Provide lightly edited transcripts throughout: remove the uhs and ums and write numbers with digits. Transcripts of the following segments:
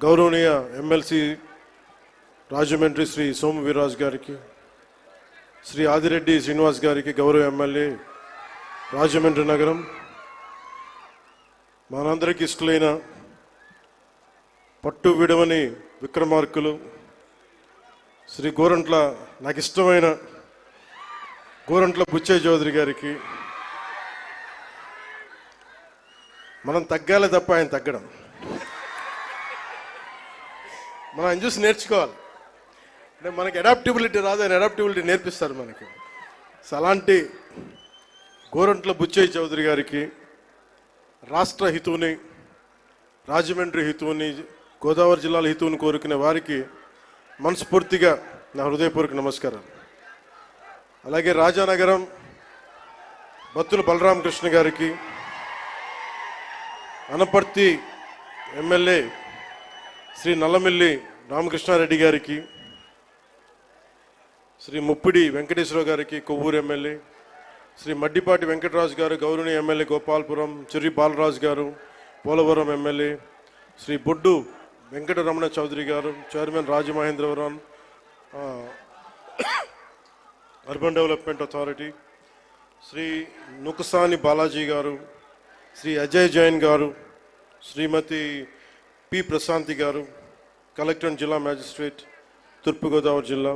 గౌరవనీయ ఎమ్మెల్సీ రాజమండ్రి శ్రీ సోము వీర్రాజు గారికి, శ్రీ ఆదిరెడ్డి శ్రీనివాస్ గారికి గౌరవ ఎమ్మెల్యే రాజమండ్రి నగరం, మనందరికీ ఇష్టలైన పట్టు విడవని విక్రమార్కులు శ్రీ గోరంట్ల, నాకు ఇష్టమైన గోరంట్ల బుచ్చయ్య చౌదరి గారికి, మనం తగ్గాలి తప్ప ఆయన తగ్గడం, మనం ఆయన చూసి నేర్చుకోవాలి. అంటే మనకి అడాప్టబిలిటీ రాదు, ఆయన అడాప్టబిలిటీ నేర్పిస్తారు మనకి. సో అలాంటి గోరంట్ల బుచ్చయ్య చౌదరి గారికి, రాష్ట్ర హితువుని, రాజమండ్రి హితువుని, గోదావరి జిల్లాల హితువుని కోరుకునే వారికి మనస్ఫూర్తిగా నా హృదయపూర్వక నమస్కారం. అలాగే రాజానగరం బత్తుల బలరామకృష్ణ గారికి, అనపర్తి ఎమ్మెల్యే శ్రీ నల్లమిల్లి రామకృష్ణారెడ్డి గారికి, శ్రీ ముప్పిడి వెంకటేశ్వరరావు గారికి, కొవ్వూరు ఎమ్మెల్యే, శ్రీ మడ్డిపాటి వెంకటరాజు గారు, గౌరవనీయ ఎమ్మెల్యే గోపాలపురం, చెర్రి బాలరాజు గారు, పోలవరం ఎమ్మెల్యే, శ్రీ బొడ్డు వెంకటరమణ చౌదరి గారు, chairman Rajamahendravaram urban development authority, Shri Nukasani Balaji గారు, శ్రీ అజయ్ జైన్ గారు, శ్రీమతి పి ప్రశాంతి గారు, కలెక్టర్ జిల్లా మ్యాజిస్ట్రేట్ తూర్పుగోదావరి జిల్లా,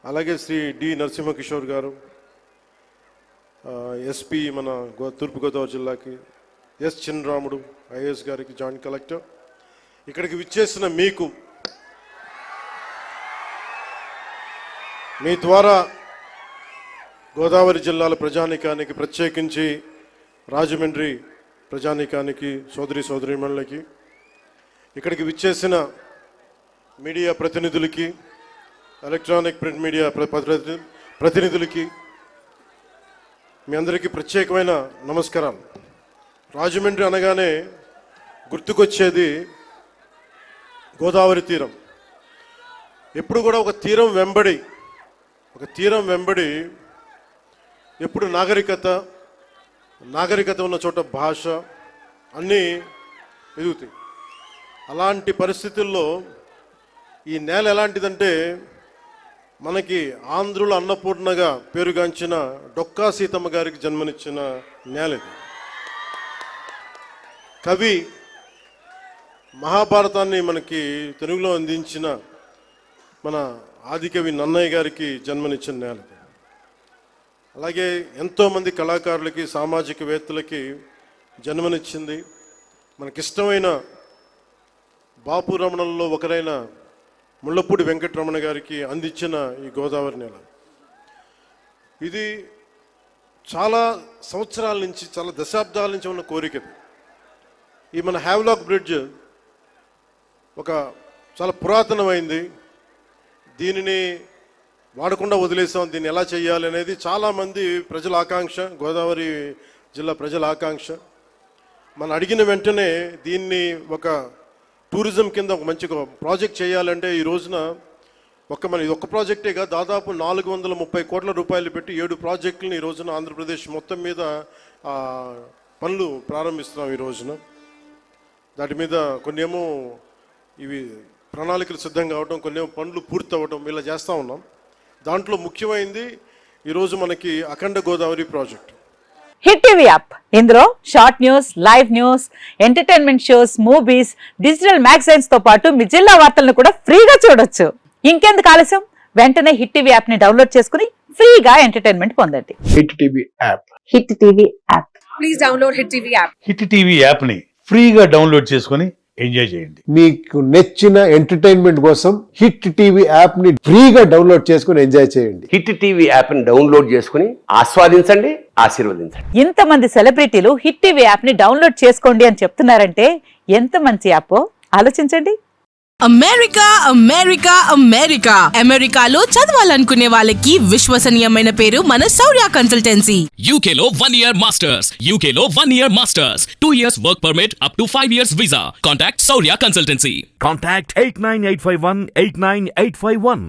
అలాగే శ్రీ డి నరసింహకిషోర్ గారు, ఎస్పీ మన తూర్పుగోదావరి జిల్లాకి, ఎస్ చిన్నరాముడు ఐఏఎస్ గారికి, జాయింట్ కలెక్టర్, ఇక్కడికి విచ్చేసిన మీకు, మీ ద్వారా గోదావరి జిల్లాల ప్రజానీకానికి, ప్రత్యేకించి రాజమండ్రి ప్రజానీకానికి, సోదరి సోదరీమణులకి, ఇక్కడికి విచ్చేసిన మీడియా ప్రతినిధులకి, ఎలక్ట్రానిక్ ప్రింట్ మీడియా ప్రతినిధులకి, మీ అందరికీ ప్రత్యేకమైన నమస్కారాలు. రాజమండ్రి అనగానే గుర్తుకొచ్చేది గోదావరి తీరం. ఎప్పుడు కూడా ఒక తీరం వెంబడి ఎప్పుడు నాగరికత ఉన్న చోట భాష అన్నీ ఎదుగుతాయి. అలాంటి పరిస్థితుల్లో ఈ నేల ఎలాంటిదంటే, మనకి ఆంధ్రుల అన్నపూర్ణగా పేరుగాంచిన డొక్కా సీతమ్మ గారికి జన్మనిచ్చిన నేల ఇది. కవి మహాభారతాన్ని మనకి తెలుగులో అందించిన మన ఆదికవి నన్నయ్య గారికి జన్మనిచ్చిన నేల. అలాగే ఎంతోమంది కళాకారులకి, సామాజికవేత్తలకి జన్మనిచ్చింది. మనకిష్టమైన బాపు రమణంలో ఒకరైన ముళ్ళపూడి వెంకటరమణ గారికి అందించిన ఈ గోదావరి నేల. ఇది చాలా సంవత్సరాల నుంచి, చాలా దశాబ్దాల నుంచి ఉన్న కోరిక. ఈ మన హ్యావ్లాక్ బ్రిడ్జ్ ఒక చాలా పురాతనమైంది. దీనిని వాడకుండా వదిలేసాం, దీన్ని ఎలా చేయాలి అనేది చాలామంది ప్రజల ఆకాంక్ష, గోదావరి జిల్లా ప్రజల ఆకాంక్ష. మనం అడిగిన వెంటనే దీన్ని ఒక టూరిజం కింద ఒక మంచి ప్రాజెక్ట్ చేయాలంటే ఈ రోజున ఇది ఒక్క ప్రాజెక్టేగా దాదాపు 430 కోట్ల రూపాయలు పెట్టి 7 ప్రాజెక్టులను ఈ రోజున ఆంధ్రప్రదేశ్ మొత్తం మీద పనులు ప్రారంభిస్తున్నాం. ఈ రోజున దాటి మీద కొన్ని ఏమో ఇవి ప్రణాళికలు సిద్ధం కావడం, కొన్ని పనులు పూర్తి అవ్వడం, ఇలా చేస్తూ ఉన్నాం. దాంట్లో ముఖ్యమైనది ఈరోజు మనకి Akhanda Godavari project. Hit TV app, ఇందులో short news, live news, entertainment shows, movies, digital magazines తో పాటు మీ జిల్లా వార్తలను కూడా ఫ్రీగా చూడొచ్చు. ఇంకెందుకు ఆలస్యం, వెంటనే హిట్ టీవీ యాప్ ని డౌన్లోడ్ చేసుకుని ఫ్రీగా ఎంటర్టైన్మెంట్ పొందండి. Hit TV app. Hit TV app. Please download hit TV app. Hit TV app ని ఫ్రీగా డౌన్లోడ్ చేసుకుని ఎంజాయ్ చేయండి. మీకు నచ్చిన ఎంటర్టైన్మెంట్ కోసం హిట్ టీవీ యాప్ ని ఫ్రీగా డౌన్లోడ్ చేసుకుని ఎంజాయ్ చేయండి. హిట్ టీవీ యాప్ ని డౌన్లోడ్ చేసుకుని ఆస్వాదించండి, ఆశీర్వదించండి. ఇంతమంది సెలబ్రిటీలు హిట్ టీవీ యాప్ ని డౌన్లోడ్ చేసుకోండి అని చెప్తున్నారంటే ఎంత మంచి యాప్ ఆలోచించండి. అమెరికా అమెరికా అమెరికా అమెరికాలో చదవాలనుకునే వాళ్ళకి విశ్వసనీయమైన పేరు మన శౌర్య కన్సల్టెన్సీ. UK లో 1 year masters, UK లో 1 year masters, 2 years work permit up to 5 years visa. Contact Saurya Consultancy. Contact 89851 89851.